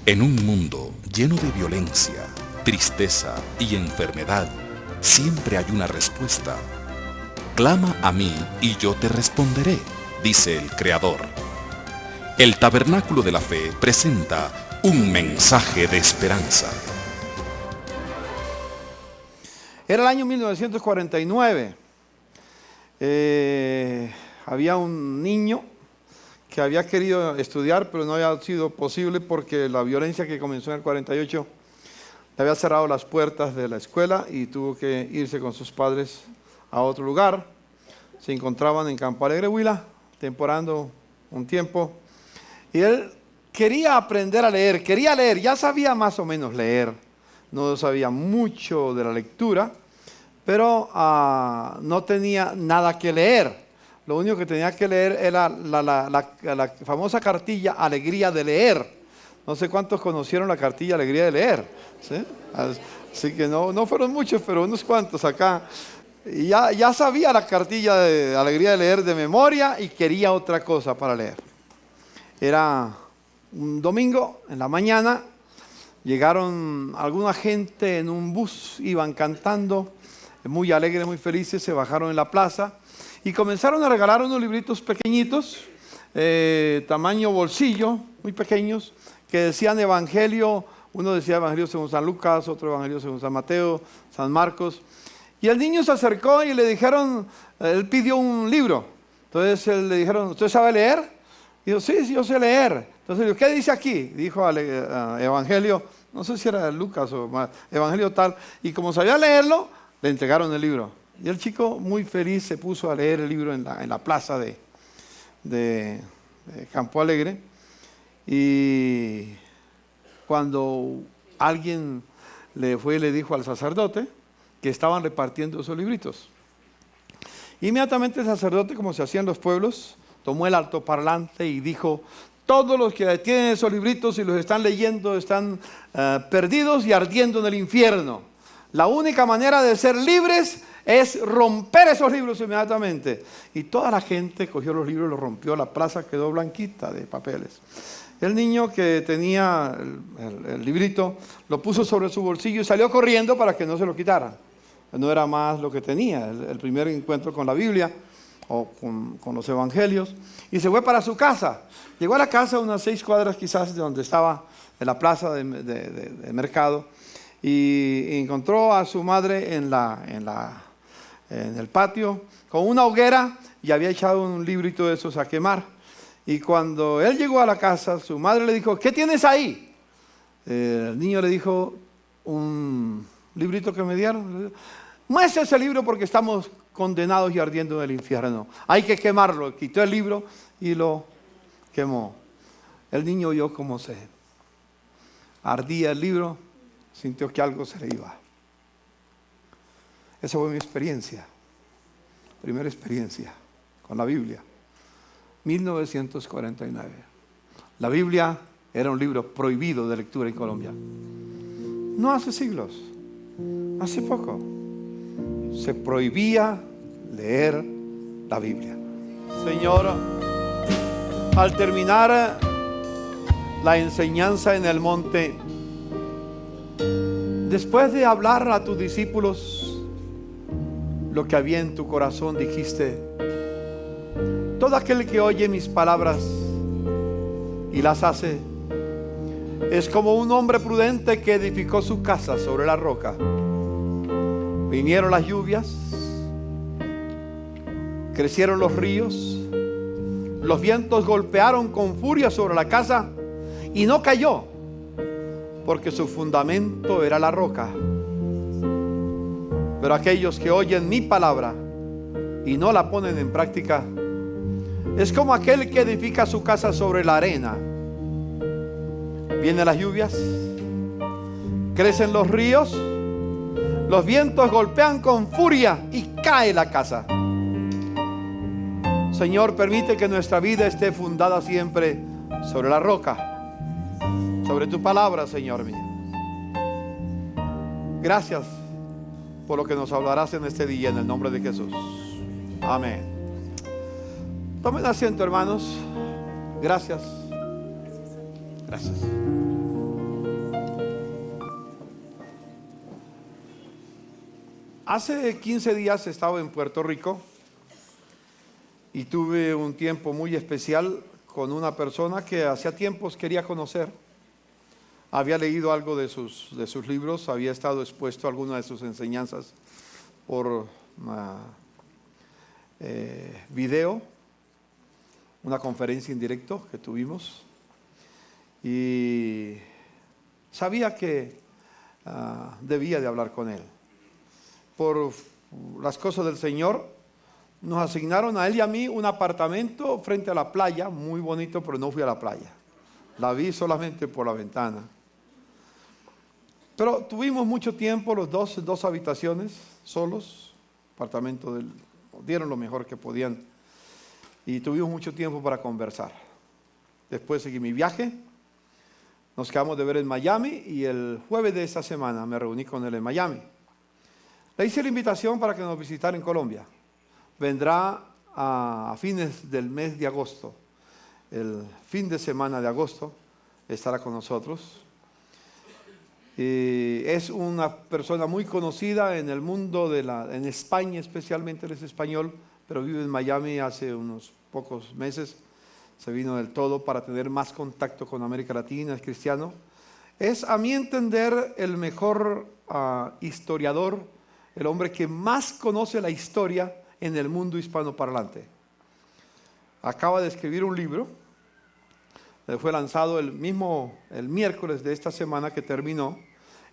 En un mundo lleno de violencia, tristeza y enfermedad, siempre hay una respuesta. Clama a mí y yo te responderé, dice el Creador. El Tabernáculo de la Fe presenta un mensaje de esperanza. Era el año 1949. Había un niño que había querido estudiar, pero no había sido posible porque la violencia que comenzó en el 48 le había cerrado las puertas de la escuela y tuvo que irse con sus padres a otro lugar. Se encontraban en Campo Alegre, Huila, temporando un tiempo. Y él quería aprender a leer, ya sabía más o menos leer. No sabía mucho de la lectura, pero no tenía nada que leer. Lo único que tenía que leer era la famosa cartilla Alegría de Leer. No sé cuántos conocieron la cartilla Alegría de Leer, ¿sí? Así que no fueron muchos, pero unos cuantos acá. Y ya sabía la cartilla de Alegría de Leer de memoria y quería otra cosa para leer. Era un domingo en la mañana, llegaron alguna gente en un bus, iban cantando, muy alegres, muy felices, se bajaron en la plaza y comenzaron a regalar unos libritos pequeñitos, tamaño bolsillo, muy pequeños, que decían Evangelio. Uno decía Evangelio según San Lucas, otro Evangelio según San Mateo, San Marcos. Y el niño se acercó y le dijeron, él pidió un libro. Entonces le dijeron, ¿usted sabe leer? Y dijo, sí, yo sé leer. Entonces dijo, ¿qué dice aquí? Dijo Evangelio, no sé si era Lucas o Evangelio tal. Y como sabía leerlo, le entregaron el libro. Y el chico muy feliz se puso a leer el libro en la plaza de Campo Alegre. Y cuando alguien le fue y le dijo al sacerdote que estaban repartiendo esos libritos, inmediatamente el sacerdote, como se hacía en los pueblos, tomó el altoparlante y dijo, todos los que tienen esos libritos y los están leyendo están perdidos y ardiendo en el infierno. La única manera de ser libres es romper esos libros inmediatamente. Y toda la gente cogió los libros y los rompió. La plaza quedó blanquita de papeles. El niño que tenía el librito lo puso sobre su bolsillo y salió corriendo para que no se lo quitaran. No era más lo que tenía, el primer encuentro con la Biblia o con los evangelios. Y se fue para su casa. Llegó a la casa unas 6 cuadras quizás de donde estaba, en la plaza de mercado. Y encontró a su madre en el patio con una hoguera y había echado un librito de esos a quemar. Y cuando él llegó a la casa, su madre le dijo, ¿qué tienes ahí? El niño le dijo, un librito que me dieron. Muestra ese libro porque estamos condenados y ardiendo en el infierno. Hay que quemarlo. Quitó el libro y lo quemó. El niño oyó cómo se ardía el libro. Sintió que algo se le iba. Esa fue mi experiencia. Primera experiencia con la Biblia. 1949. La Biblia era un libro prohibido de lectura en Colombia. No hace siglos, hace poco, se prohibía leer la Biblia. Señor, al terminar la enseñanza en el monte, después de hablar a tus discípulos lo que había en tu corazón, dijiste, todo aquel que oye mis palabras y las hace es como un hombre prudente que edificó su casa sobre la roca. Vinieron las lluvias, crecieron los ríos, los vientos golpearon con furia sobre la casa y no cayó, porque su fundamento era la roca. Pero aquellos que oyen mi palabra y no la ponen en práctica, es como aquel que edifica su casa sobre la arena. Vienen las lluvias, crecen los ríos, los vientos golpean con furia y cae la casa. Señor, permite que nuestra vida esté fundada siempre sobre la roca, sobre tu palabra, Señor mío. Gracias por lo que nos hablarás en este día, en el nombre de Jesús. Amén. Tomen asiento, hermanos. Gracias. Gracias. Hace 15 días estaba en Puerto Rico y tuve un tiempo muy especial con una persona que hacía tiempos quería conocer. Había leído algo de sus libros, había estado expuesto a algunas de sus enseñanzas por video, una conferencia en directo que tuvimos, y sabía que debía de hablar con él. Por las cosas del Señor, nos asignaron a él y a mí un apartamento frente a la playa, muy bonito, pero no fui a la playa. La vi solamente por la ventana. Pero tuvimos mucho tiempo, los dos habitaciones, solos, apartamento dieron lo mejor que podían, y tuvimos mucho tiempo para conversar. Después seguí mi viaje, nos quedamos de ver en Miami, y el jueves de esta semana me reuní con él en Miami. Le hice la invitación para que nos visitara en Colombia. Vendrá a fines del mes de agosto, el fin de semana de agosto, estará con nosotros. Es una persona muy conocida en el mundo, en España especialmente. Él es español, pero vive en Miami hace unos pocos meses. Se vino del todo para tener más contacto con América Latina, es cristiano. Es, a mi entender, el mejor historiador, el hombre que más conoce la historia en el mundo hispanoparlante. Acaba de escribir un libro, fue lanzado el miércoles de esta semana que terminó,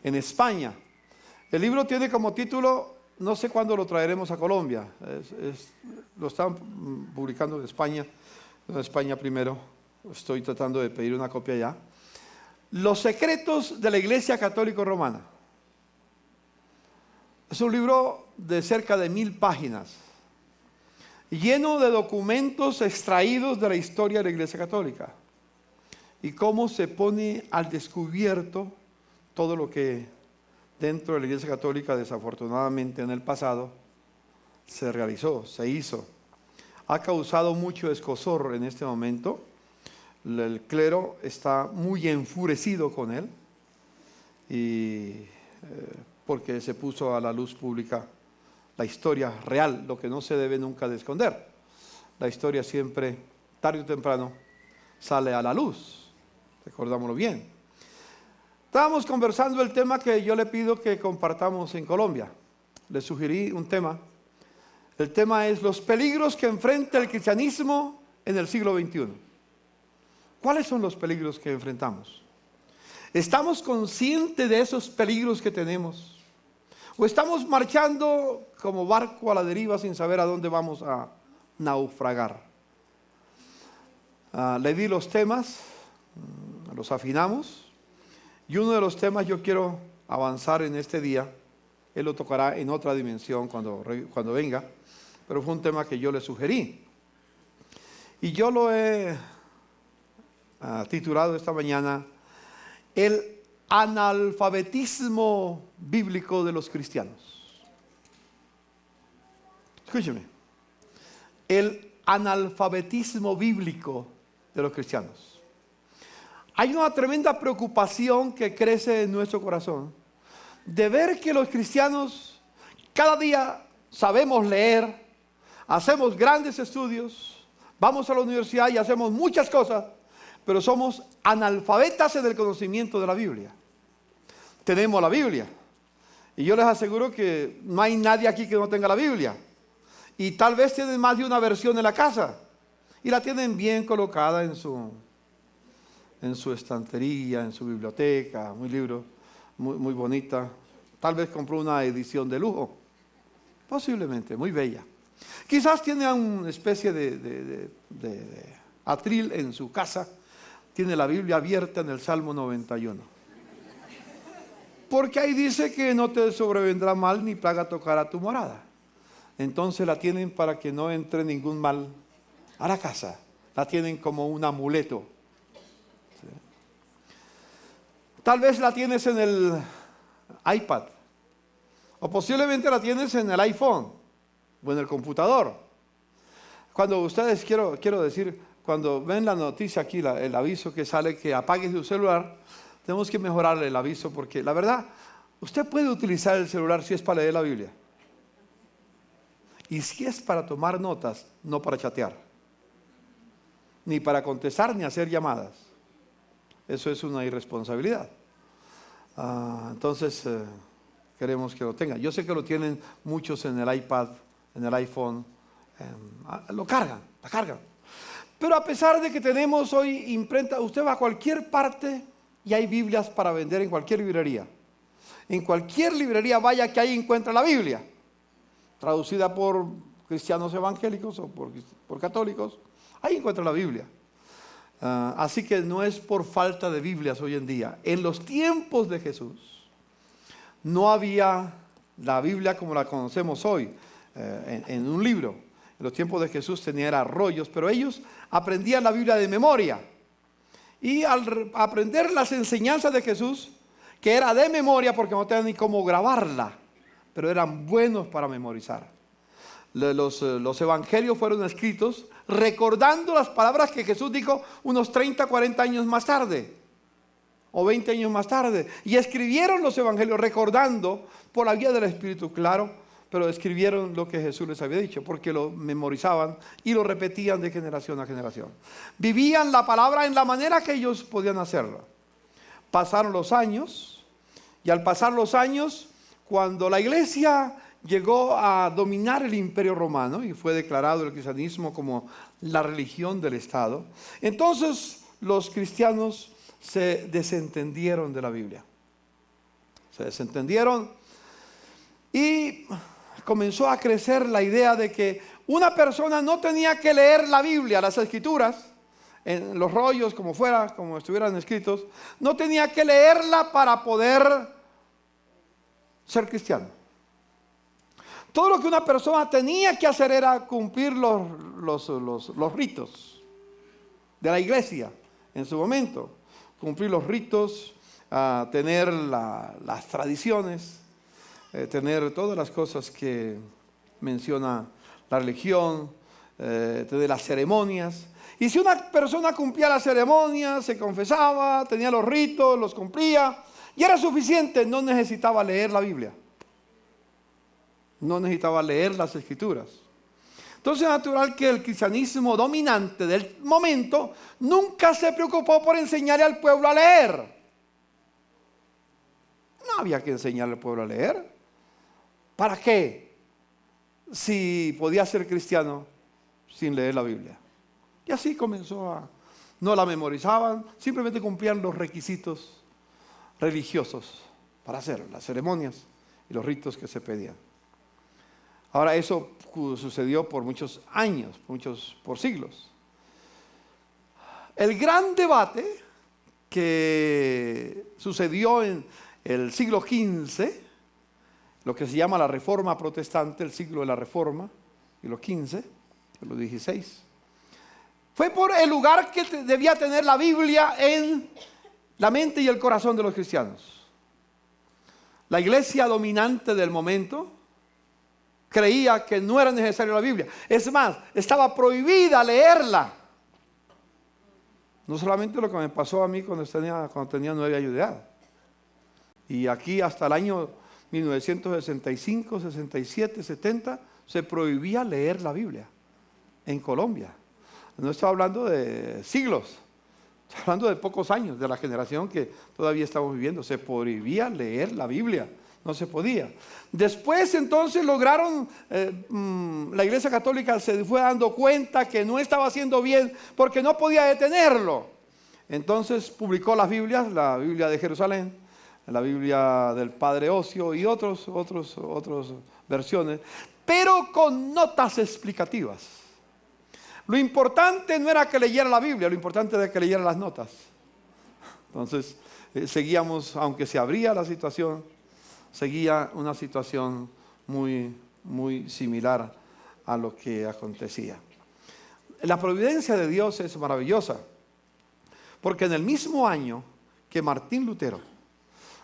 en España. El libro tiene como título, no sé cuándo lo traeremos a Colombia, lo están publicando en España primero, estoy tratando de pedir una copia ya. Los secretos de la Iglesia Católica Romana. Es un libro de cerca de 1000 páginas, lleno de documentos extraídos de la historia de la Iglesia Católica y cómo se pone al descubierto todo lo que dentro de la Iglesia Católica, desafortunadamente en el pasado, se realizó, se hizo. Ha causado mucho escozor en este momento. El clero está muy enfurecido con él, porque se puso a la luz pública la historia real, lo que no se debe nunca de esconder. La historia siempre, tarde o temprano, sale a la luz. Recordámoslo bien. Estábamos conversando el tema que yo le pido que compartamos en Colombia. Le sugerí un tema. El tema es los peligros que enfrenta el cristianismo en el siglo XXI. ¿Cuáles son los peligros que enfrentamos? ¿Estamos conscientes de esos peligros que tenemos? ¿O estamos marchando como barco a la deriva sin saber a dónde vamos a naufragar? Le di los temas, los afinamos, y uno de los temas yo quiero avanzar en este día. Él lo tocará en otra dimensión cuando venga, pero fue un tema que yo le sugerí. Y yo lo he titulado esta mañana, el analfabetismo bíblico de los cristianos. Escúcheme, el analfabetismo bíblico de los cristianos. Hay una tremenda preocupación que crece en nuestro corazón de ver que los cristianos cada día sabemos leer, hacemos grandes estudios, vamos a la universidad y hacemos muchas cosas, pero somos analfabetas en el conocimiento de la Biblia. Tenemos la Biblia, y yo les aseguro que no hay nadie aquí que no tenga la Biblia, y tal vez tienen más de una versión en la casa, y la tienen bien colocada en su estantería, en su biblioteca, un libro muy bonita. Tal vez compró una edición de lujo, posiblemente, muy bella. Quizás tiene una especie de atril en su casa, tiene la Biblia abierta en el Salmo 91. Porque ahí dice que no te sobrevendrá mal ni plaga tocará tu morada. Entonces la tienen para que no entre ningún mal a la casa. La tienen como un amuleto. ¿Sí? Tal vez la tienes en el iPad, o posiblemente la tienes en el iPhone o en el computador. Cuando ustedes, quiero decir, cuando ven la noticia aquí, el aviso que sale que apague su celular, tenemos que mejorarle el aviso, porque la verdad, usted puede utilizar el celular si es para leer la Biblia. Y si es para tomar notas, no para chatear, ni para contestar, ni hacer llamadas. Eso es una irresponsabilidad. Entonces, queremos que lo tengan. Yo sé que lo tienen muchos en el iPad, en el iPhone. Lo cargan, la cargan. Pero a pesar de que tenemos hoy imprenta, usted va a cualquier parte y hay Biblias para vender en cualquier librería. En cualquier librería vaya que ahí encuentra la Biblia, traducida por cristianos evangélicos o por católicos. Ahí encuentra la Biblia. Así que no es por falta de Biblias hoy en día. En los tiempos de Jesús no había la Biblia como la conocemos hoy, en un libro. En los tiempos de Jesús tenía rollos, pero ellos aprendían la Biblia de memoria. Y al aprender las enseñanzas de Jesús, que era de memoria porque no tenían ni cómo grabarla, pero eran buenos para memorizar. Los evangelios fueron escritos recordando las palabras que Jesús dijo unos 30, 40 años más tarde, o 20 años más tarde. Y escribieron los evangelios recordando por la vía del Espíritu, claro, pero escribieron lo que Jesús les había dicho, porque lo memorizaban y lo repetían de generación a generación. Vivían la palabra en la manera que ellos podían hacerlo. Pasaron los años, y al pasar los años, cuando la iglesia llegó a dominar el Imperio Romano y fue declarado el cristianismo como la religión del Estado, entonces los cristianos se desentendieron de la Biblia. Se desentendieron y comenzó a crecer la idea de que una persona no tenía que leer la Biblia, las Escrituras, en los rollos, como fuera, como estuvieran escritos, no tenía que leerla para poder ser cristiano. Todo lo que una persona tenía que hacer era cumplir los ritos de la iglesia en su momento. Cumplir los ritos, tener las tradiciones, tener todas las cosas que menciona la religión, tener las ceremonias. Y si una persona cumplía las ceremonias, se confesaba, tenía los ritos, los cumplía, y era suficiente, no necesitaba leer la Biblia. No necesitaba leer las Escrituras. Entonces es natural que el cristianismo dominante del momento nunca se preocupó por enseñarle al pueblo a leer. No había que enseñarle al pueblo a leer. ¿Para qué? Si podía ser cristiano sin leer la Biblia. Y así comenzó no la memorizaban, simplemente cumplían los requisitos religiosos para hacer las ceremonias y los ritos que se pedían. Ahora eso sucedió por muchos años, por siglos. El gran debate que sucedió en el siglo XV, lo que se llama la Reforma Protestante, el siglo de la Reforma, siglo XV, siglo XVI, fue por el lugar que debía tener la Biblia en la mente y el corazón de los cristianos. La iglesia dominante del momento creía que no era necesaria la Biblia. Es más, estaba prohibida leerla. No solamente lo que me pasó a mí cuando tenía 9 años de edad. Y aquí hasta el año 1965, 67, 70, se prohibía leer la Biblia en Colombia. No estoy hablando de siglos, estoy hablando de pocos años, de la generación que todavía estamos viviendo. Se prohibía leer la Biblia. No se podía. Después entonces lograron, la Iglesia Católica se fue dando cuenta que no estaba haciendo bien porque no podía detenerlo. Entonces publicó las Biblias, la Biblia de Jerusalén, la Biblia del Padre Ocio y otras versiones, pero con notas explicativas. Lo importante no era que leyera la Biblia, lo importante era que leyera las notas. Entonces seguíamos, aunque se abría la situación, seguía una situación muy, muy similar a lo que acontecía. La providencia de Dios es maravillosa, porque en el mismo año que Martín Lutero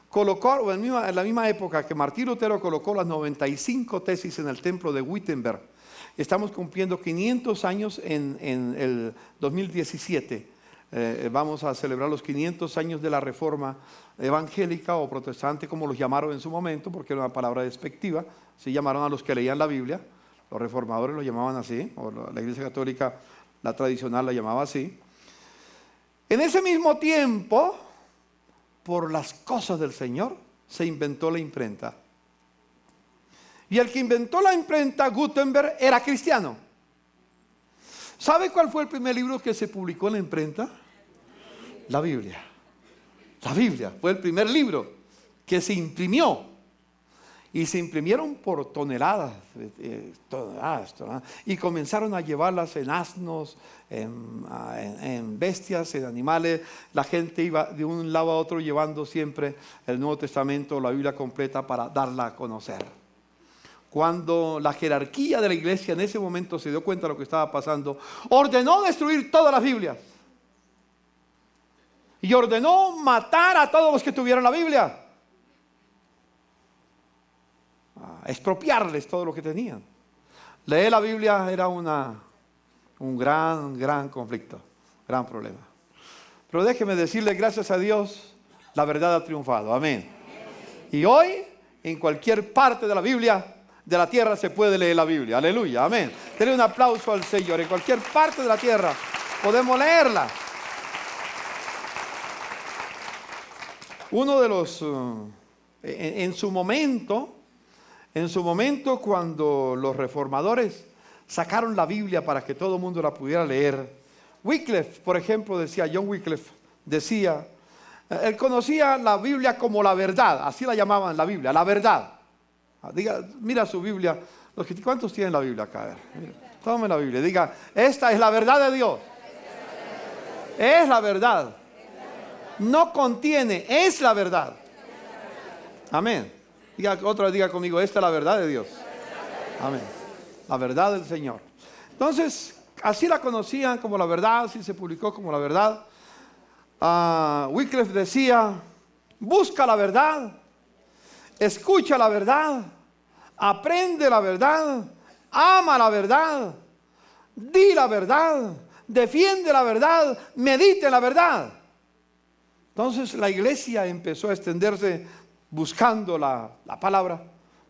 colocó, o en la misma época que Martín Lutero colocó las 95 tesis en el templo de Wittenberg, estamos cumpliendo 500 años en el 2017. Vamos a celebrar los 500 años de la Reforma evangélica o protestante, como los llamaron en su momento, porque era una palabra despectiva. Se llamaron a los que leían la Biblia, Los reformadores lo llamaban así, o la Iglesia Católica, la tradicional, la llamaba así. En ese mismo tiempo, por las cosas del Señor, se inventó la imprenta. Y el que inventó la imprenta, Gutenberg, era cristiano. ¿Sabe cuál fue el primer libro que se publicó en la imprenta? La Biblia. La Biblia fue el primer libro que se imprimió. Y se imprimieron por toneladas, y comenzaron a llevarlas en asnos, en bestias, en animales. La gente iba de un lado a otro llevando siempre el Nuevo Testamento, la Biblia completa, para darla a conocer. Cuando la jerarquía de la iglesia en ese momento se dio cuenta de lo que estaba pasando, ordenó destruir todas las Biblias. Y ordenó matar a todos los que tuvieran la Biblia. Expropiarles todo lo que tenían. Leer la Biblia era un gran conflicto, gran problema. Pero déjeme decirle, gracias a Dios, la verdad ha triunfado. Amén. Y hoy, en cualquier parte de la Biblia, de la tierra, se puede leer la Biblia. Aleluya, amén. Denle un aplauso al Señor. En cualquier parte de la tierra podemos leerla. Uno de los, en su momento, cuando los reformadores sacaron la Biblia para que todo el mundo la pudiera leer, Wycliffe, por ejemplo, John Wycliffe decía, él conocía la Biblia como la verdad, así la llamaban la Biblia, la verdad. Diga, mira su Biblia. ¿Cuántos tienen la Biblia acá? A ver, mira, tome la Biblia, diga, esta es la verdad de Dios. Es la verdad. No contiene, es la verdad. Amén. Diga conmigo, esta es la verdad de Dios. Amén. La verdad del Señor. Entonces, así la conocían como la verdad, así se publicó como la verdad. Wycliffe decía, busca la verdad, escucha la verdad, aprende la verdad, ama la verdad, di la verdad, defiende la verdad, medite la verdad. Entonces la iglesia empezó a extenderse buscando la palabra,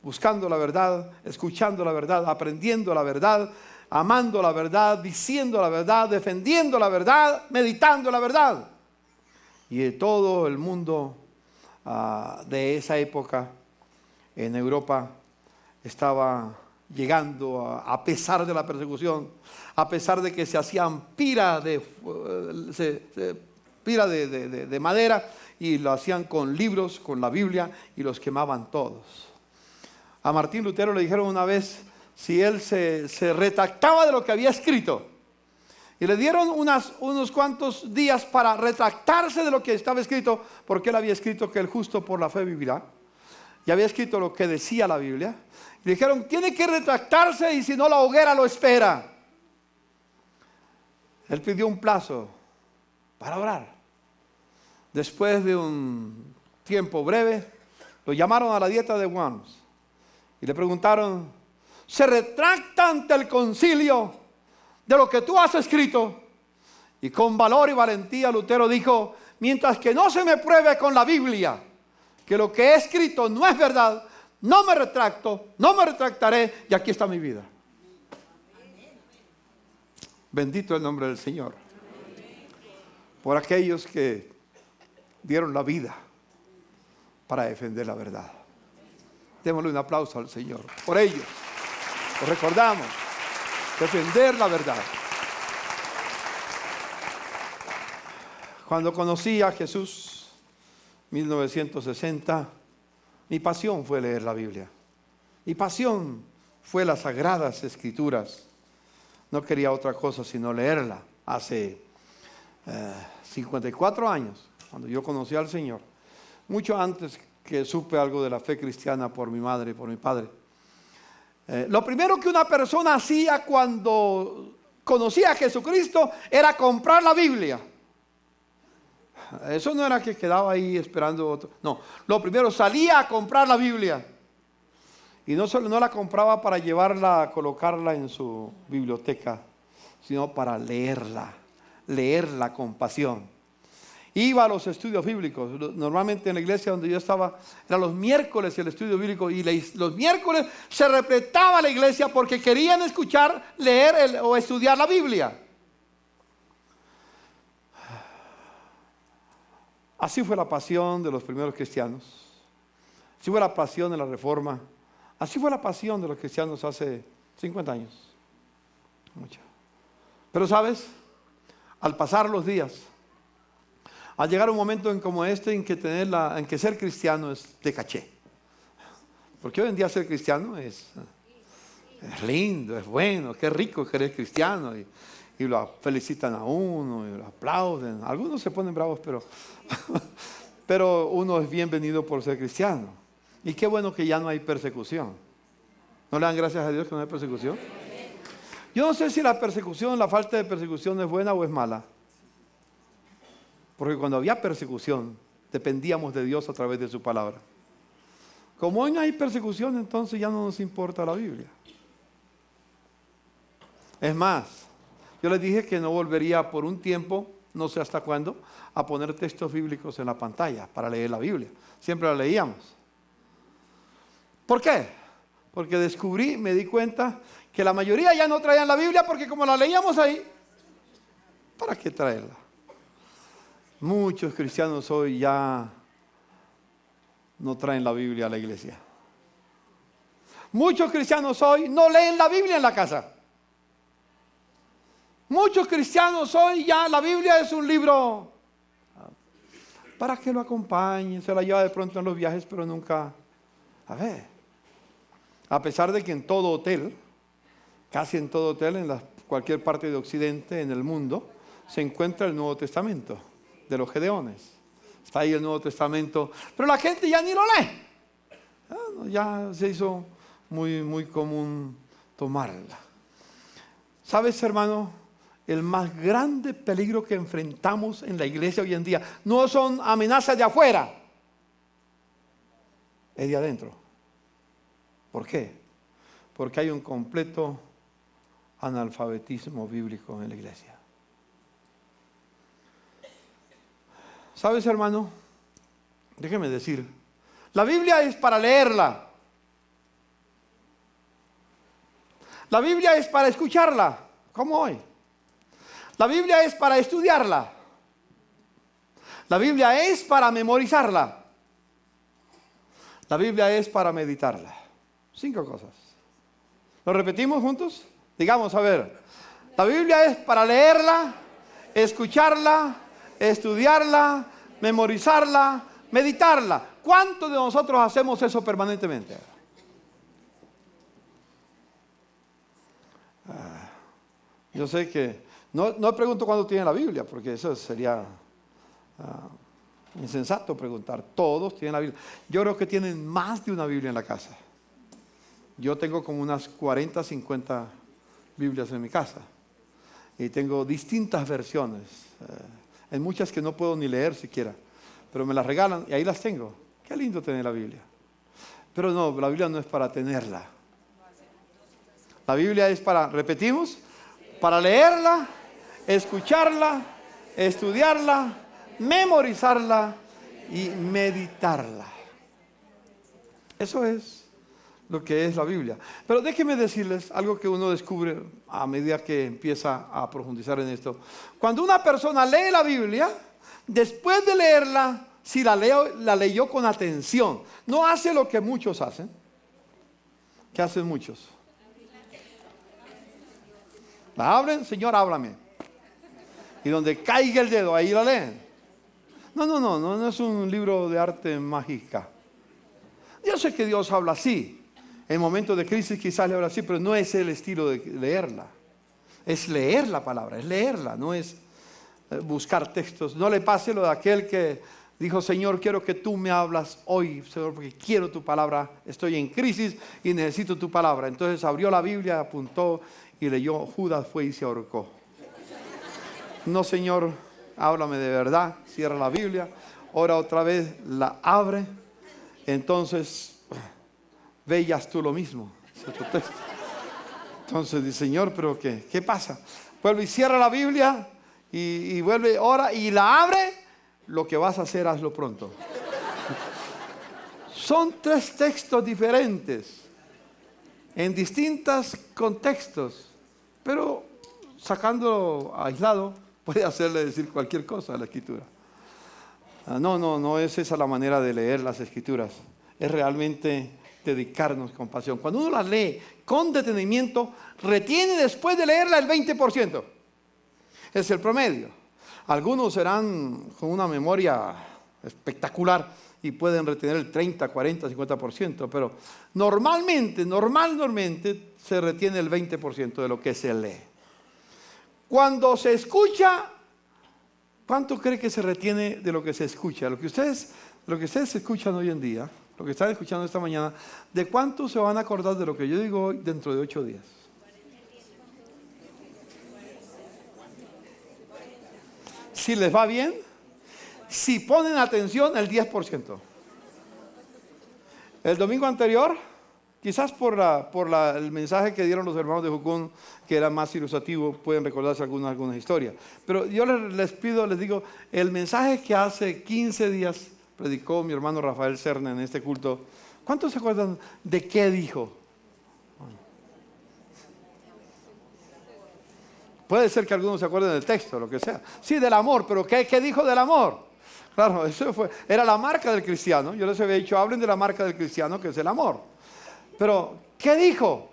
buscando la verdad, escuchando la verdad, aprendiendo la verdad, amando la verdad, diciendo la verdad, defendiendo la verdad, meditando la verdad. Y de todo el mundo de esa época en Europa estaba llegando, a pesar de la persecución, a pesar de que se hacían pira de madera, y lo hacían con libros, con la Biblia, y los quemaban todos. A Martín Lutero le dijeron una vez si él se retractaba de lo que había escrito, y le dieron unos cuantos días para retractarse de lo que estaba escrito, porque él había escrito que el justo por la fe vivirá, y había escrito lo que decía la Biblia. Y le dijeron, tiene que retractarse, y si no, la hoguera lo espera. Él pidió un plazo para orar. Después de un tiempo breve, lo llamaron a la dieta de Worms y le preguntaron, ¿se retracta ante el concilio de lo que tú has escrito? Y con valor y valentía Lutero dijo, mientras que no se me pruebe con la Biblia que lo que he escrito no es verdad, no me retracto, no me retractaré, y aquí está mi vida. Bendito el nombre del Señor. Por aquellos que dieron la vida para defender la verdad. Démosle un aplauso al Señor por ellos. Lo recordamos, defender la verdad. Cuando conocí a Jesús, 1960, mi pasión fue leer la Biblia. Mi pasión fue las Sagradas Escrituras. No quería otra cosa sino leerla. Hace 54 años, cuando yo conocí al Señor, mucho antes que supe algo de la fe cristiana por mi madre y por mi padre. Lo primero que una persona hacía cuando conocía a Jesucristo era comprar la Biblia. Eso no era que quedaba ahí esperando otro. No, lo primero, salía a comprar la Biblia. Y no la compraba para llevarla, colocarla en su biblioteca, sino para leerla con pasión. Iba a los estudios bíblicos. Normalmente en la iglesia donde yo estaba, era los miércoles el estudio bíblico, y los miércoles se repletaba la iglesia porque querían escuchar, leer o estudiar la Biblia. Así fue la pasión de los primeros cristianos. Así fue la pasión de la Reforma. Así fue la pasión de los cristianos hace 50 años. Mucha. Pero sabes, al pasar los días, al llegar un momento como este en que ser cristiano es de caché. Porque hoy en día ser cristiano es lindo, es bueno, qué rico que eres cristiano. Y lo felicitan a uno, y lo aplauden. Algunos se ponen bravos, pero uno es bienvenido por ser cristiano. Y qué bueno que ya no hay persecución. ¿No le dan gracias a Dios que no hay persecución? Yo no sé si la persecución, la falta de persecución es buena o es mala. Porque cuando había persecución, dependíamos de Dios a través de su palabra. Como hoy no hay persecución, entonces ya no nos importa la Biblia. Es más, yo les dije que no volvería por un tiempo, no sé hasta cuándo, a poner textos bíblicos en la pantalla para leer la Biblia. Siempre la leíamos. ¿Por qué? Porque me di cuenta que la mayoría ya no traían la Biblia porque como la leíamos ahí, ¿para qué traerla? Muchos cristianos hoy ya no traen la Biblia a la iglesia. Muchos cristianos hoy no leen la Biblia en la casa. Muchos cristianos hoy ya la Biblia es un libro para que lo acompañe, se la lleva de pronto en los viajes, pero nunca. A pesar de que en todo hotel, casi en todo hotel, en cualquier parte de Occidente, en el mundo, se encuentra el Nuevo Testamento de los Gedeones. Está ahí el Nuevo Testamento, pero la gente ya ni lo lee. Ya se hizo muy, muy común tomarla. ¿Sabes, hermano? El más grande peligro que enfrentamos en la iglesia hoy en día no son amenazas de afuera, es de adentro. ¿Por qué? Porque hay un completo analfabetismo bíblico en la iglesia. ¿Sabes, hermano? Déjeme decir, la Biblia es para leerla. La Biblia es para escucharla, como hoy. La Biblia es para estudiarla. La Biblia es para memorizarla. La Biblia es para meditarla. 5 cosas. ¿Lo repetimos juntos? Digamos, a ver. La Biblia es para leerla, escucharla, estudiarla, memorizarla, meditarla. ¿Cuántos de nosotros hacemos eso permanentemente? Yo sé que no pregunto cuándo tienen la Biblia, porque eso sería insensato preguntar. Todos tienen la Biblia. Yo creo que tienen más de una Biblia en la casa. Yo tengo como unas 40, 50 Biblias en mi casa. Y tengo distintas versiones. Hay muchas que no puedo ni leer siquiera, pero me las regalan y ahí las tengo. Qué lindo tener la Biblia. Pero no, la Biblia no es para tenerla. La Biblia es para, repetimos, para leerla, escucharla, estudiarla, memorizarla y meditarla. Eso es lo que es la Biblia. Pero déjenme decirles algo que uno descubre a medida que empieza a profundizar en esto. Cuando una persona lee la Biblia, después de leerla, si la leyó con atención, no hace lo que muchos hacen. ¿Qué hacen muchos? La abren, Señor, háblame. Y donde caiga el dedo, ahí la leen. No es un libro de arte mágica. Yo sé que Dios habla así. En momentos de crisis quizás le habla así, pero no es el estilo de leerla. Es leer la palabra, es leerla, no es buscar textos. No le pase lo de aquel que dijo, Señor, quiero que tú me hablas hoy, Señor, porque quiero tu palabra. Estoy en crisis y necesito tu palabra. Entonces abrió la Biblia, apuntó y leyó, Judas fue y se ahorcó. No, Señor, háblame de verdad. Cierra la Biblia, ora otra vez, la abre. Entonces, veías tú lo mismo. Entonces dice, Señor, pero ¿qué pasa? Vuelve y cierra la Biblia y vuelve, ora y la abre. lo que vas a hacer, hazlo pronto. Son 3 textos diferentes, en distintos contextos, pero sacándolo aislado, puede hacerle decir cualquier cosa a la Escritura. No es esa la manera de leer las Escrituras. Es realmente dedicarnos con pasión. Cuando uno las lee con detenimiento, retiene después de leerla el 20%. Es el promedio. Algunos serán con una memoria espectacular y pueden retener el 30, 40, 50%, pero normalmente se retiene el 20% de lo que se lee. Cuando se escucha, ¿cuánto cree que se retiene de lo que se escucha? Lo que ustedes escuchan hoy en día, lo que están escuchando esta mañana, ¿de cuánto se van a acordar de lo que yo digo hoy dentro de 8 días? Si les va bien, si ponen atención, el 10%. El domingo anterior, quizás por el mensaje que dieron los hermanos de Jucún, que era más ilustrativo, pueden recordarse algunas historias. Pero yo les digo, el mensaje que hace 15 días predicó mi hermano Rafael Cerna en este culto, ¿cuántos se acuerdan de qué dijo? Puede ser que algunos se acuerden del texto, lo que sea. Sí, del amor, pero ¿qué dijo del amor? Claro, era la marca del cristiano. Yo les había dicho, hablen de la marca del cristiano, que es el amor. Pero, ¿qué dijo?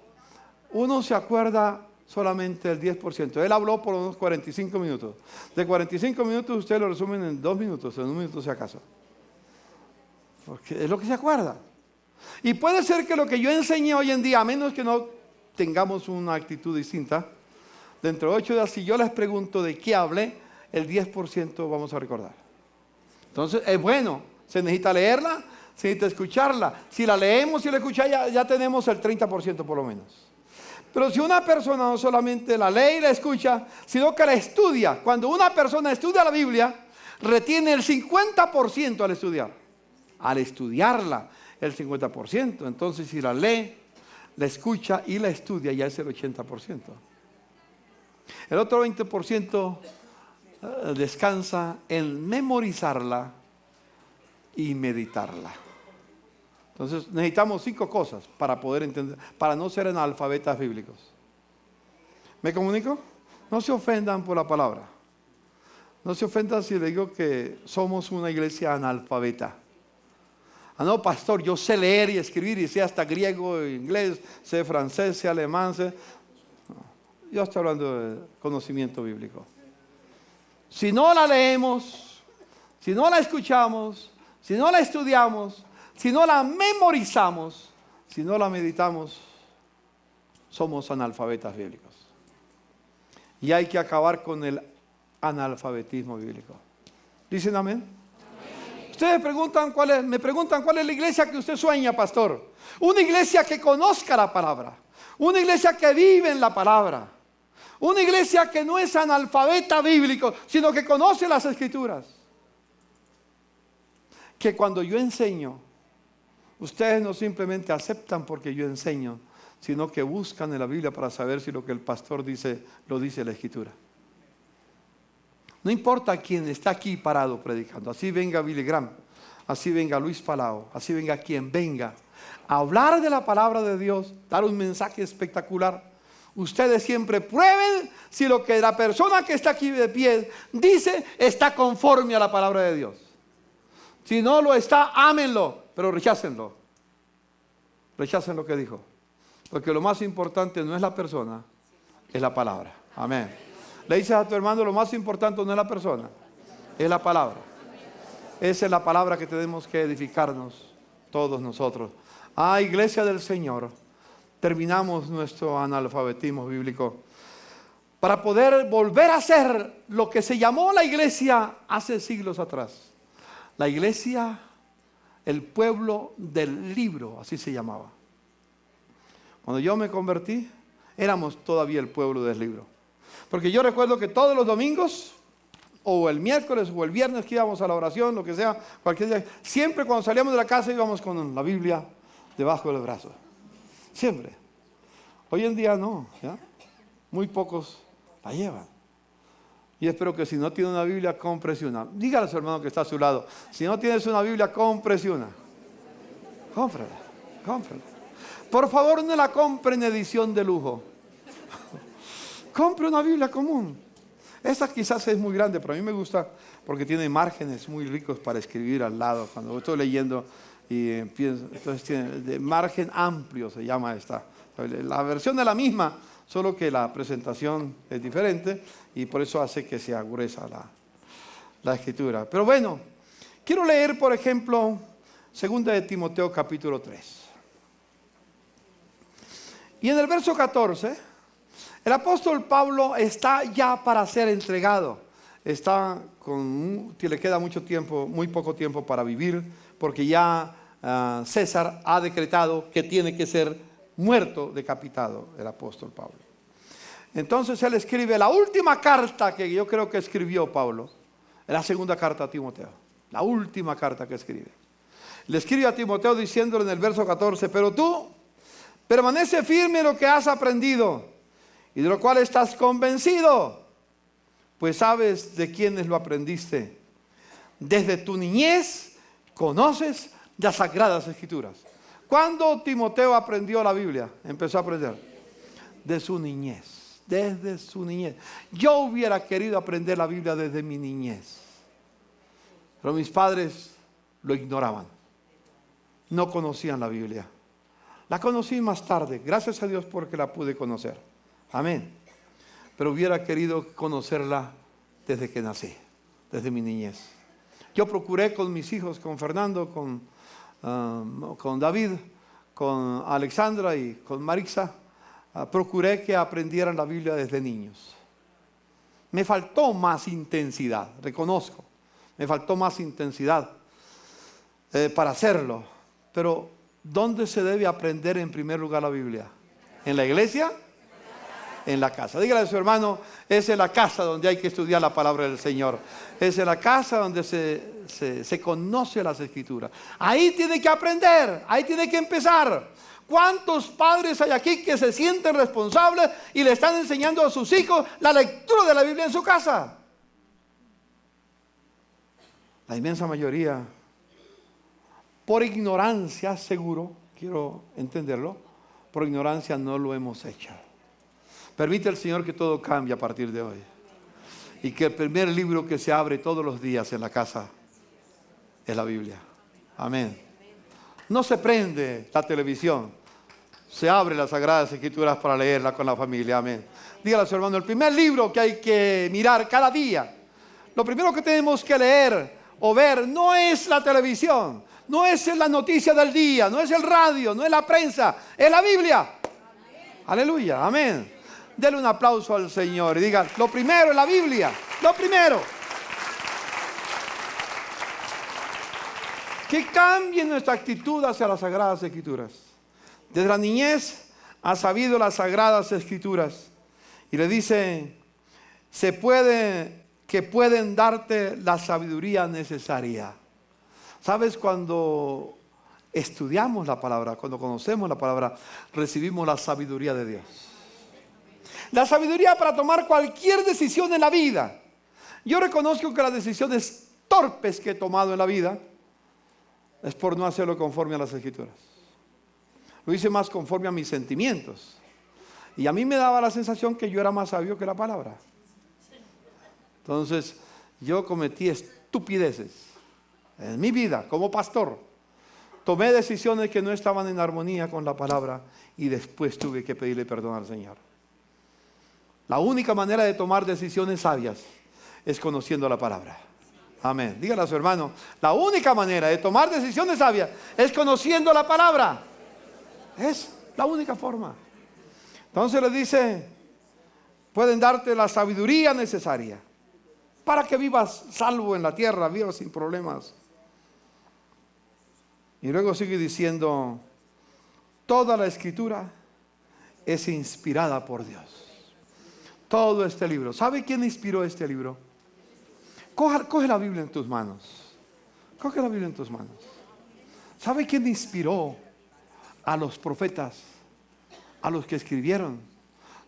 Uno se acuerda solamente el 10%. Él habló por unos 45 minutos. De 45 minutos ustedes lo resumen en 2 minutos, en 1 minuto si acaso. Porque es lo que se acuerda. Y puede ser que lo que yo enseñé hoy en día, a menos que no tengamos una actitud distinta, dentro de 8 días, si yo les pregunto de qué hablé, el 10% vamos a recordar. Entonces, es bueno, se necesita leerla, se necesita escucharla. Si la leemos y la escuchamos, ya tenemos el 30% por lo menos. Pero si una persona no solamente la lee y la escucha, sino que la estudia, cuando una persona estudia la Biblia, retiene el 50% al estudiar. Al estudiarla, el 50%. Entonces, si la lee, la escucha y la estudia, ya es el 80%. El otro 20% descansa en memorizarla y meditarla. Entonces necesitamos 5 cosas para poder entender, para no ser analfabetas bíblicos. ¿Me comunico? No se ofendan por la palabra. No se ofendan si le digo que somos una iglesia analfabeta. No, pastor, yo sé leer y escribir y sé hasta griego, inglés, sé francés, sé alemán, sé... Yo estoy hablando de conocimiento bíblico. Si no la leemos, si no la escuchamos, si no la estudiamos, si no la memorizamos, si no la meditamos, somos analfabetas bíblicos. Y hay que acabar con el analfabetismo bíblico. ¿Dicen amén? Amén. Ustedes me preguntan cuál es la iglesia que usted sueña, pastor. Una iglesia que conozca la palabra. Una iglesia que vive en la palabra. Una iglesia que no es analfabeta bíblico, sino que conoce las Escrituras. Que cuando yo enseño, ustedes no simplemente aceptan porque yo enseño, sino que buscan en la Biblia para saber si lo que el pastor dice, lo dice la Escritura. No importa quién está aquí parado predicando, así venga Billy Graham, así venga Luis Palau, así venga quien venga, a hablar de la palabra de Dios, dar un mensaje espectacular. Ustedes siempre prueben si lo que la persona que está aquí de pie dice está conforme a la palabra de Dios. Si no lo está, ámenlo, pero rechácenlo. Rechacen lo que dijo. Porque lo más importante no es la persona, es la palabra. Amén. Le dices a tu hermano, lo más importante no es la persona, es la palabra. Esa es la palabra que tenemos que edificarnos todos nosotros. Iglesia del Señor, terminamos nuestro analfabetismo bíblico para poder volver a ser lo que se llamó la iglesia hace siglos atrás. La iglesia, el pueblo del libro, así se llamaba. Cuando yo me convertí, éramos todavía el pueblo del libro. Porque yo recuerdo que todos los domingos, o el miércoles o el viernes que íbamos a la oración, lo que sea, cualquier día, siempre cuando salíamos de la casa íbamos con la Biblia debajo del brazo. Siempre. Hoy en día no, ¿ya? Muy pocos la llevan. Y espero que si no tiene una Biblia, cómprese una. Dígale a su hermano que está a su lado, si no tienes una Biblia, cómprese una. Cómprala, cómprala. Por favor, no la compre en edición de lujo. Compre una Biblia común. Esta quizás es muy grande, pero a mí me gusta porque tiene márgenes muy ricos para escribir al lado. Cuando estoy leyendo y empiezo, entonces tiene de margen amplio, se llama esta. La versión es la misma, solo que la presentación es diferente y por eso hace que sea gruesa la escritura. Pero bueno, quiero leer, por ejemplo, 2 de Timoteo capítulo 3. Y en el verso 14, el apóstol Pablo está ya para ser entregado. Le queda mucho tiempo, muy poco tiempo para vivir, porque ya César ha decretado que tiene que ser muerto, decapitado, el apóstol Pablo. Entonces él escribe la última carta que yo creo que escribió Pablo, la segunda carta a Timoteo, la última carta que escribe. Le escribe a Timoteo diciéndole en el verso 14, pero tú permanece firme en lo que has aprendido y de lo cual estás convencido, pues sabes de quiénes lo aprendiste. Desde tu niñez conoces las sagradas escrituras. ¿Cuándo Timoteo aprendió la Biblia? Empezó a aprender. De su niñez, desde su niñez. Yo hubiera querido aprender la Biblia desde mi niñez, pero mis padres lo ignoraban. No conocían la Biblia. La conocí más tarde, gracias a Dios porque la pude conocer. Amén. Pero hubiera querido conocerla desde que nací, desde mi niñez. Yo procuré con mis hijos, con Fernando, con David, con Alexandra y con Marisa, procuré que aprendieran la Biblia desde niños. Me faltó más intensidad, reconozco, me faltó más intensidad para hacerlo. Pero ¿dónde se debe aprender en primer lugar la Biblia? ¿En la iglesia? En la casa. Dígale a su hermano, es en la casa donde hay que estudiar la palabra del Señor. Es en la casa donde se conoce las escrituras. Ahí tiene que aprender, ahí tiene que empezar. ¿Cuántos padres hay aquí que se sienten responsables y le están enseñando a sus hijos la lectura de la Biblia en su casa? La inmensa mayoría, por ignorancia, seguro, quiero entenderlo, por ignorancia no lo hemos hecho. Permite el Señor que todo cambie a partir de hoy. Y que el primer libro que se abre todos los días en la casa es la Biblia. Amén. No se prende la televisión, se abre las Sagradas Escrituras para leerla con la familia. Amén. Dígale a su hermano, el primer libro que hay que mirar cada día, lo primero que tenemos que leer o ver no es la televisión, no es la noticia del día, no es el radio, no es la prensa, es la Biblia. Amén. Aleluya, amén. Dele un aplauso al Señor y diga, lo primero es la Biblia, lo primero. Que cambie nuestra actitud hacia las Sagradas Escrituras. Desde la niñez ha sabido las Sagradas Escrituras. Y le dice, que pueden darte la sabiduría necesaria. ¿Sabes? Cuando estudiamos la palabra, cuando conocemos la palabra, recibimos la sabiduría de Dios. La sabiduría para tomar cualquier decisión en la vida. Yo reconozco que las decisiones torpes que he tomado en la vida es por no hacerlo conforme a las Escrituras. Lo hice más conforme a mis sentimientos. Y a mí me daba la sensación que yo era más sabio que la palabra. Entonces, yo cometí estupideces en mi vida como pastor. Tomé decisiones que no estaban en armonía con la palabra y después tuve que pedirle perdón al Señor. La única manera de tomar decisiones sabias es conociendo la palabra. Amén. Dígale a su hermano, la única manera de tomar decisiones sabias es conociendo la palabra. Es la única forma. Entonces le dice, pueden darte la sabiduría necesaria para que vivas salvo en la tierra, vivas sin problemas. Y luego sigue diciendo, toda la Escritura es inspirada por Dios. Todo este libro. ¿Sabe quién inspiró este libro? Coge la Biblia en tus manos. Coge la Biblia en tus manos. ¿Sabe quién inspiró a los profetas? A los que escribieron.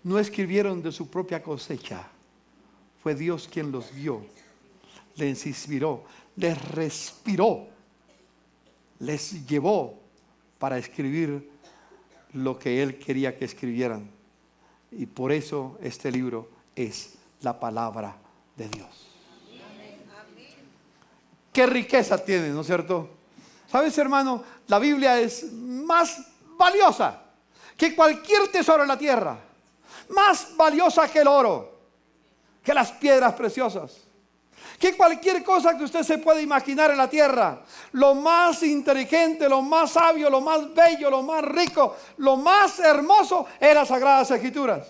No escribieron de su propia cosecha. Fue Dios quien los guió, les inspiró, les respiró, les llevó para escribir lo que Él quería que escribieran. Y por eso este libro es la palabra de Dios. Qué riqueza tiene, ¿no es cierto? ¿Sabes, hermano? La Biblia es más valiosa que cualquier tesoro en la tierra. Más valiosa que el oro, que las piedras preciosas, que cualquier cosa que usted se pueda imaginar en la tierra. Lo más inteligente, lo más sabio, lo más bello, lo más rico, lo más hermoso es las Sagradas Escrituras.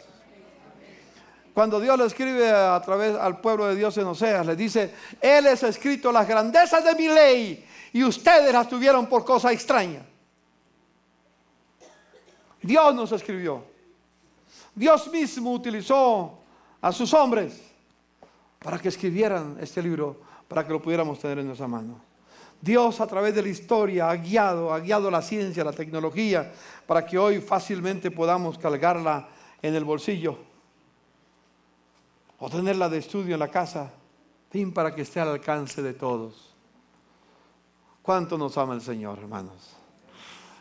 Cuando Dios le escribe a través al pueblo de Dios en Oseas, le dice: Él les ha escrito las grandezas de mi ley y ustedes las tuvieron por cosa extraña. Dios nos escribió. Dios mismo utilizó a sus hombres para que escribieran este libro, para que lo pudiéramos tener en nuestra mano. Dios, a través de la historia, ha guiado la ciencia, la tecnología, para que hoy fácilmente podamos cargarla en el bolsillo o tenerla de estudio en la casa, fin, para que esté al alcance de todos. ¿Cuánto nos ama el Señor, hermanos?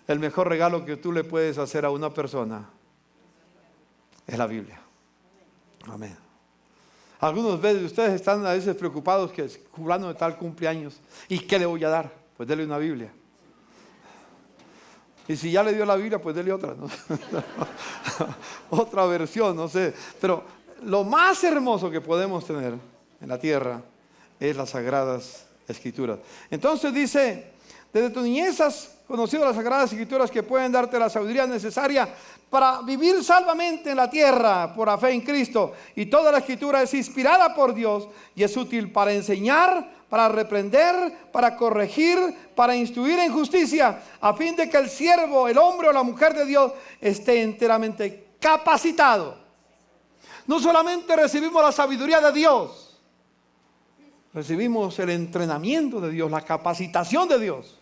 El mejor regalo que tú le puedes hacer a una persona es la Biblia. Amén. Algunos de ustedes están a veces preocupados que fulano de tal cumpleaños. ¿Y qué le voy a dar? Pues dele una Biblia. Y si ya le dio la Biblia, pues dele otra, ¿no? Otra versión, no sé. Pero lo más hermoso que podemos tener en la tierra es las Sagradas Escrituras. Entonces dice: desde tu niñez has conocido las Sagradas Escrituras, que pueden darte la sabiduría necesaria para vivir salvamente en la tierra por la fe en Cristo. Y toda la Escritura es inspirada por Dios y es útil para enseñar, para reprender, para corregir, para instruir en justicia, a fin de que el siervo, el hombre o la mujer de Dios esté enteramente capacitado. No solamente recibimos la sabiduría de Dios, recibimos el entrenamiento de Dios, la capacitación de Dios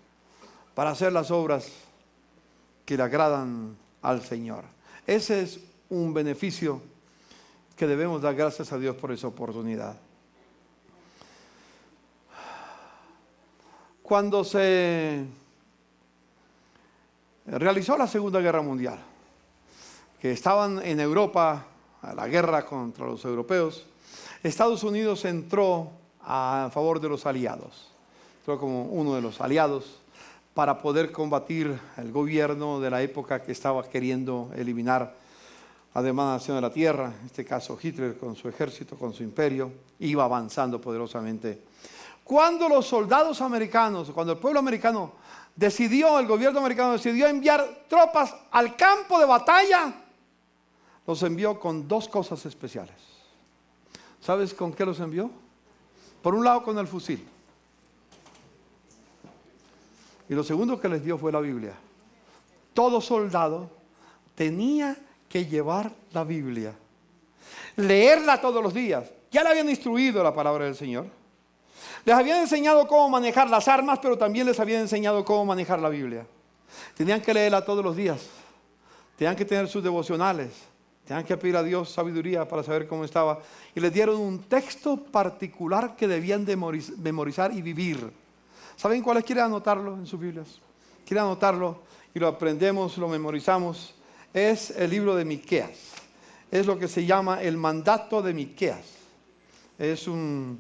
para hacer las obras que le agradan al Señor. Ese es un beneficio que debemos dar gracias a Dios por esa oportunidad. Cuando se realizó la Segunda Guerra Mundial, que estaban en Europa a la guerra contra los europeos, Estados Unidos entró a favor de los aliados. Entró como uno de los aliados para poder combatir el gobierno de la época que estaba queriendo eliminar a demás nación de la tierra. En este caso Hitler, con su ejército, con su imperio, iba avanzando poderosamente. Cuando los soldados americanos, cuando el pueblo americano decidió, el gobierno americano decidió enviar tropas al campo de batalla, los envió con dos cosas especiales. ¿Sabes con qué los envió? Por un lado, con el fusil. Y lo segundo que les dio fue la Biblia. Todo soldado tenía que llevar la Biblia, leerla todos los días. Ya le habían instruido la palabra del Señor. Les habían enseñado cómo manejar las armas, pero también les habían enseñado cómo manejar la Biblia. Tenían que leerla todos los días. Tenían que tener sus devocionales. Tenían que pedir a Dios sabiduría para saber cómo estaba. Y les dieron un texto particular que debían de memorizar y vivir. ¿Saben cuáles? ¿Quieren anotarlo en sus Biblias? ¿Quieren anotarlo? Y lo aprendemos, lo memorizamos. Es el libro de Miqueas. Es lo que se llama el mandato de Miqueas. Es un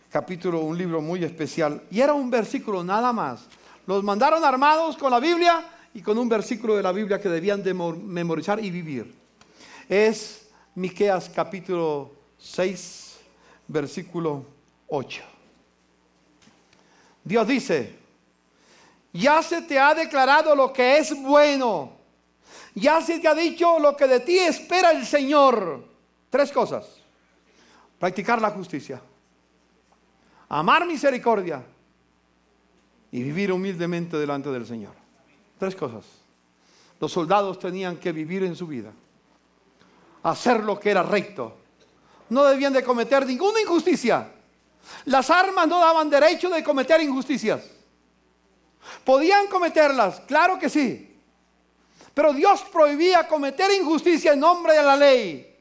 capítulo, un libro muy especial. Y era un versículo nada más. Los mandaron armados con la Biblia y con un versículo de la Biblia que debían de memorizar y vivir. Es Miqueas capítulo 6, versículo 8. Dios dice: ya se te ha declarado lo que es bueno. Ya se te ha dicho lo que de ti espera el Señor. Tres cosas: practicar la justicia, amar misericordia y vivir humildemente delante del Señor. Tres cosas. Los soldados tenían que vivir en su vida, hacer lo que era recto. No debían de cometer ninguna injusticia. Las armas no daban derecho de cometer injusticias. ¿Podían cometerlas? Claro que sí. Pero Dios prohibía cometer injusticia en nombre de la ley.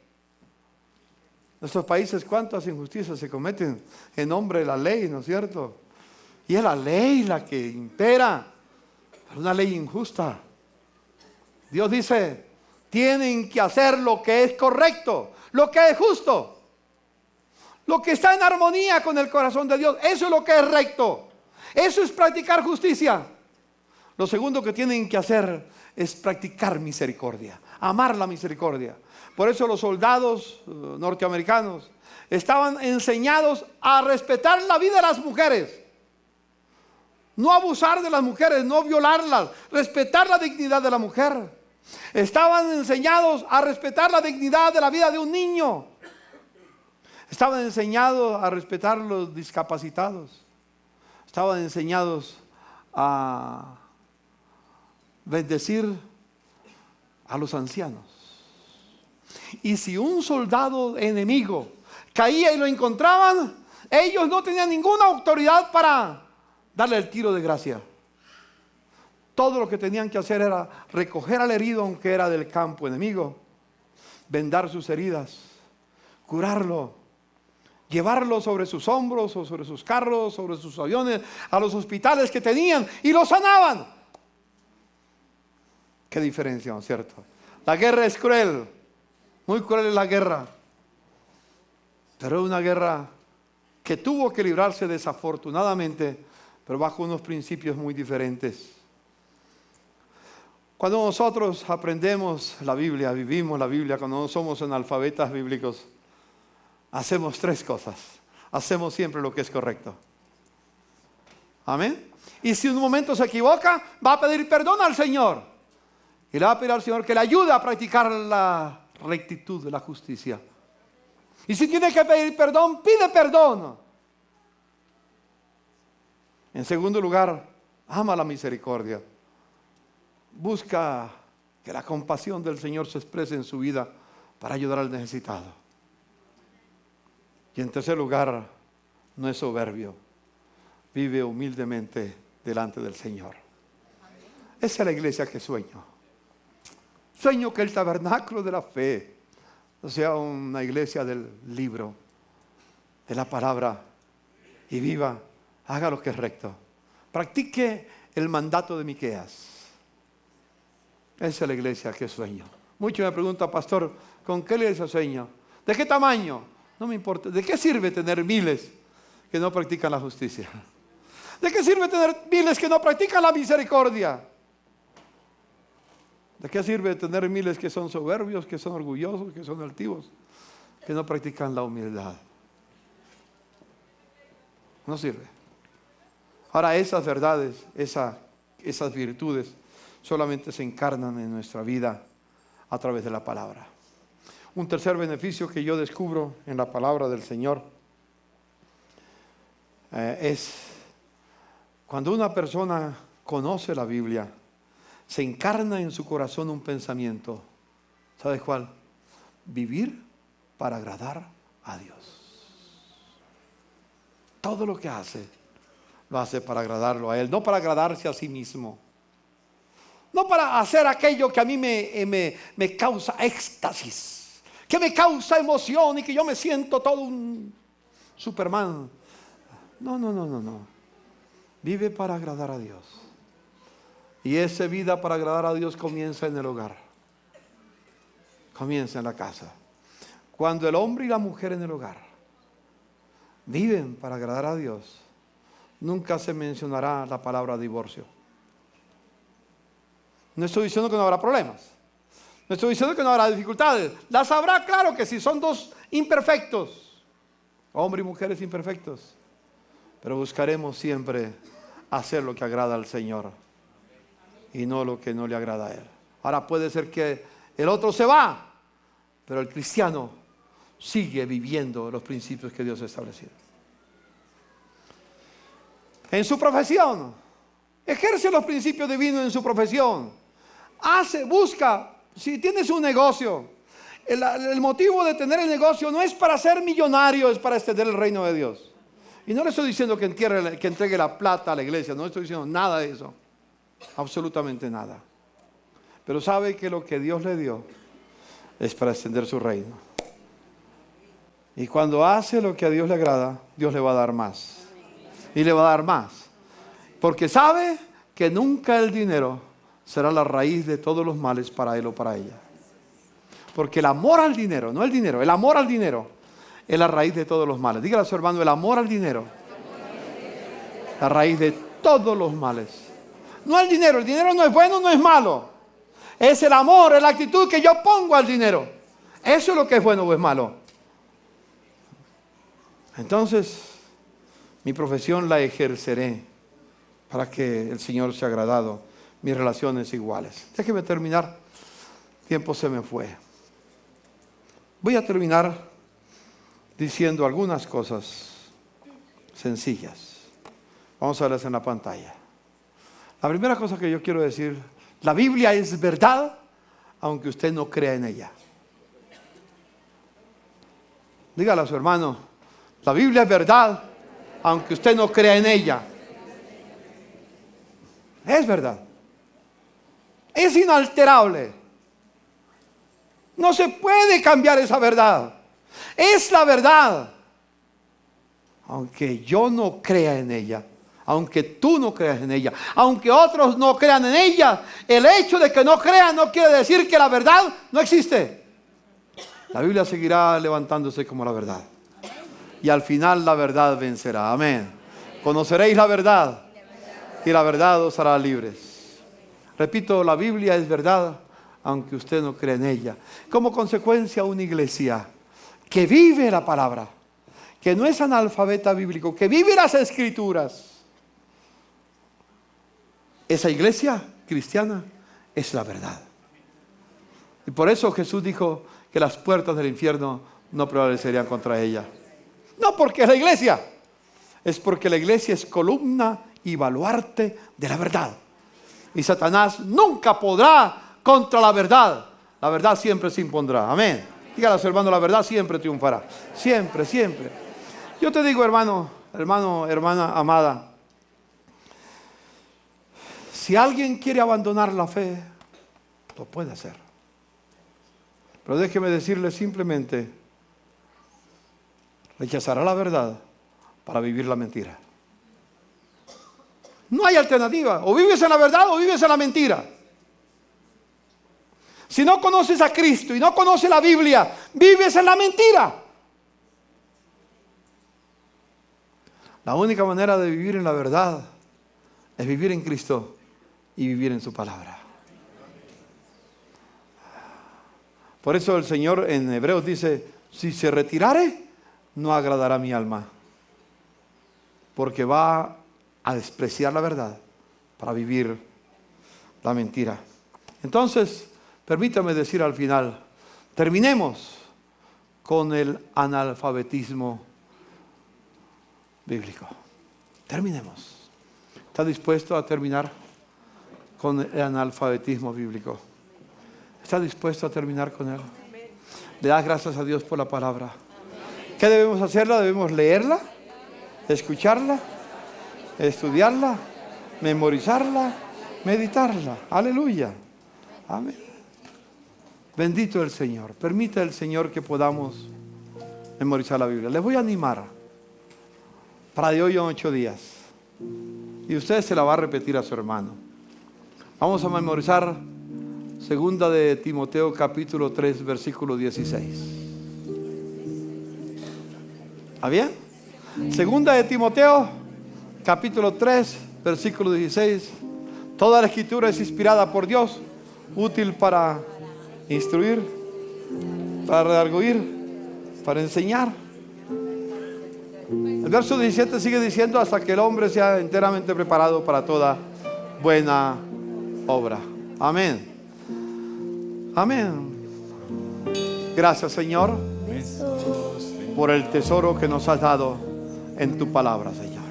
nuestros países, ¿cuántas injusticias se cometen en nombre de la ley, no es cierto? Y es la ley la que impera, pero una ley injusta. Dios dice, tienen que hacer lo que es correcto, lo que es justo, lo que está en armonía con el corazón de Dios. Eso es lo que es recto. Eso es practicar justicia. Lo segundo que tienen que hacer es practicar misericordia, amar la misericordia. Por eso los soldados norteamericanos estaban enseñados a respetar la vida de las mujeres. No abusar de las mujeres, no violarlas, respetar la dignidad de la mujer. Estaban enseñados a respetar la dignidad de la vida de un niño. Estaban enseñados a respetar los discapacitados. Estaban enseñados a bendecir a los ancianos. Y si un soldado enemigo caía y lo encontraban, ellos no tenían ninguna autoridad para darle el tiro de gracia. Todo lo que tenían que hacer era recoger al herido, aunque era del campo enemigo, vendar sus heridas, curarlo, llevarlo sobre sus hombros o sobre sus carros, sobre sus aviones, a los hospitales que tenían, y lo sanaban. Qué diferencia, ¿no es cierto? La guerra es cruel, muy cruel es la guerra, pero es una guerra que tuvo que librarse desafortunadamente, pero bajo unos principios muy diferentes. Cuando nosotros aprendemos la Biblia, vivimos la Biblia, cuando no somos analfabetas bíblicos, hacemos tres cosas. Hacemos siempre lo que es correcto. Amén. Y si en un momento se equivoca, va a pedir perdón al Señor. Y le va a pedir al Señor que le ayude a practicar la rectitud de la justicia. Y si tiene que pedir perdón, pide perdón. En segundo lugar, ama la misericordia. Busca que la compasión del Señor se exprese en su vida para ayudar al necesitado. Y en tercer lugar, no es soberbio. Vive humildemente delante del Señor. Esa es la iglesia que sueño. Sueño que el tabernáculo de la fe sea una iglesia del libro, de la palabra, y viva, haga lo que es recto. Practique el mandato de Miqueas. Esa es la iglesia que sueño. Muchos me preguntan, pastor, ¿con qué iglesia sueño? ¿De qué tamaño? No me importa. ¿De qué sirve tener miles que no practican la justicia? ¿De qué sirve tener miles que no practican la misericordia? ¿De qué sirve tener miles que son soberbios, que son orgullosos, que son altivos, que no practican la humildad? No sirve. Ahora esas verdades, esas virtudes solamente se encarnan en nuestra vida a través de la palabra. Un tercer beneficio que yo descubro en la palabra del Señor es cuando una persona conoce la Biblia, se encarna en su corazón un pensamiento. ¿Sabes cuál? Vivir para agradar a Dios. Todo lo que hace, lo hace para agradarlo a Él, no para agradarse a sí mismo. No para hacer aquello que a mí me causa éxtasis, que me causa emoción y que yo me siento todo un Superman. No. Vive para agradar a Dios. Y esa vida para agradar a Dios comienza en el hogar. Comienza en la casa. Cuando el hombre y la mujer en el hogar viven para agradar a Dios, nunca se mencionará la palabra divorcio. No estoy diciendo que no habrá problemas. No estoy diciendo que no habrá dificultades. Las habrá, claro que sí, son dos imperfectos. Hombre y mujeres imperfectos. Pero buscaremos siempre hacer lo que agrada al Señor y no lo que no le agrada a Él. Ahora puede ser que el otro se va, pero el cristiano sigue viviendo los principios que Dios ha establecido. En su profesión, ejerce los principios divinos en su profesión. Busca, si tienes un negocio, el motivo de tener el negocio no es para ser millonario, es para extender el reino de Dios. Y no le estoy diciendo que entregue la plata a la iglesia, no estoy diciendo nada de eso, absolutamente nada. Pero sabe que lo que Dios le dio es para extender su reino. Y cuando hace lo que a Dios le agrada, Dios le va a dar más. Y le va a dar más. Porque sabe que nunca el dinero será la raíz de todos los males para él o para ella. Porque el amor al dinero, no el dinero, el amor al dinero es la raíz de todos los males. Dígale a su hermano, el amor al dinero, la raíz de todos los males. No el dinero no es bueno, no es malo. Es el amor, es la actitud que yo pongo al dinero. Eso es lo que es bueno o es malo. Entonces, mi profesión la ejerceré para que el Señor sea agradado. Mis relaciones iguales. Déjeme terminar. El tiempo se me fue. Voy a terminar diciendo algunas cosas sencillas. Vamos a verlas en la pantalla. La primera cosa que yo quiero decir, la Biblia es verdad, aunque usted no crea en ella. Dígale a su hermano, la Biblia es verdad, aunque usted no crea en ella. Es verdad. Es inalterable. No se puede cambiar esa verdad. Es la verdad. Aunque yo no crea en ella, aunque tú no creas en ella, aunque otros no crean en ella, el hecho de que no crean no quiere decir que la verdad no existe. La Biblia seguirá levantándose como la verdad. Y al final la verdad vencerá. Amén. Conoceréis la verdad y la verdad os hará libres. Repito, la Biblia es verdad, aunque usted no cree en ella. Como consecuencia, una iglesia que vive la palabra, que no es analfabeta bíblico, que vive las escrituras. Esa iglesia cristiana es la verdad. Y por eso Jesús dijo que las puertas del infierno no prevalecerían contra ella. No porque es la iglesia, es porque la iglesia es columna y baluarte de la verdad. Y Satanás nunca podrá contra la verdad. La verdad siempre se impondrá. Amén. Dígale a su hermano, la verdad siempre triunfará. Siempre, siempre. Yo te digo, hermano, hermana amada, si alguien quiere abandonar la fe, lo puede hacer. Pero déjeme decirle simplemente, rechazará la verdad para vivir la mentira. No hay alternativa. O vives en la verdad o vives en la mentira. Si no conoces a Cristo y no conoces la Biblia, vives en la mentira. La única manera de vivir en la verdad es vivir en Cristo y vivir en su palabra. Por eso el Señor en Hebreos dice, si se retirare, no agradará mi alma. Porque va a despreciar la verdad para vivir la mentira. Entonces, permítame decir al final, terminemos con el analfabetismo bíblico. Terminemos. ¿Está dispuesto a terminar con el analfabetismo bíblico? ¿Está dispuesto a terminar con él? Le das gracias a Dios por la palabra. ¿Qué debemos hacerla? Debemos leerla, escucharla, estudiarla, memorizarla, meditarla. Aleluya. Amén. Bendito el Señor. Permita el Señor que podamos memorizar la Biblia. Les voy a animar para de hoy a 8 días. Y usted se la va a repetir a su hermano. Vamos a memorizar Segunda de Timoteo capítulo 3 versículo 16. ¿Está bien? Segunda de Timoteo capítulo 3 versículo 16. Toda la escritura es inspirada por Dios, útil para instruir, para redarguir, para enseñar. El verso 17 sigue diciendo, hasta que el hombre sea enteramente preparado para toda buena obra. Amén. Amén. Gracias, Señor, por el tesoro que nos has dado en tu palabra, Señor.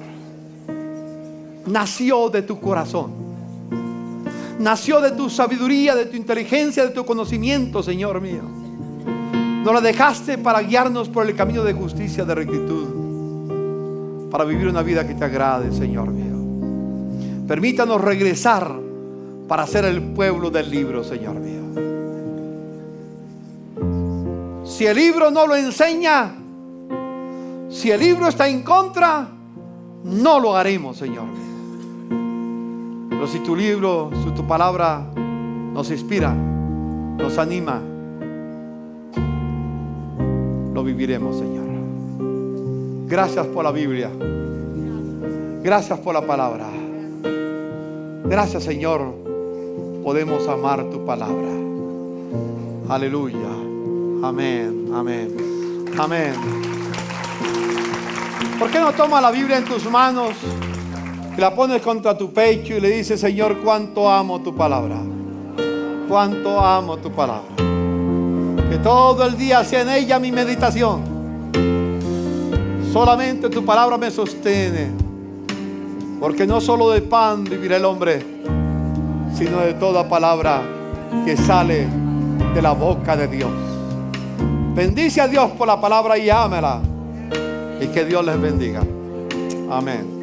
Nació de tu corazón, nació de tu sabiduría, de tu inteligencia, de tu conocimiento, Señor mío. Nos la dejaste para guiarnos por el camino de justicia, de rectitud, para vivir una vida que te agrade, Señor mío. Permítanos regresar para ser el pueblo del libro, Señor mío. Si el libro no lo enseña, Si el libro está en contra, no lo haremos, Señor. Pero si tu libro, si tu palabra nos inspira, nos anima, lo viviremos, Señor. Gracias por la Biblia. Gracias por la palabra. Gracias, Señor. Podemos amar tu palabra. Aleluya. Amén, amén, amén. ¿Por qué no tomas la Biblia en tus manos y la pones contra tu pecho y le dices: Señor, cuánto amo tu palabra? Cuánto amo tu palabra. Que todo el día sea en ella mi meditación. Solamente tu palabra me sostiene. Porque no solo de pan vivirá el hombre, sino de toda palabra que sale de la boca de Dios. Bendice a Dios por la palabra y ámela. Y que Dios les bendiga. Amén.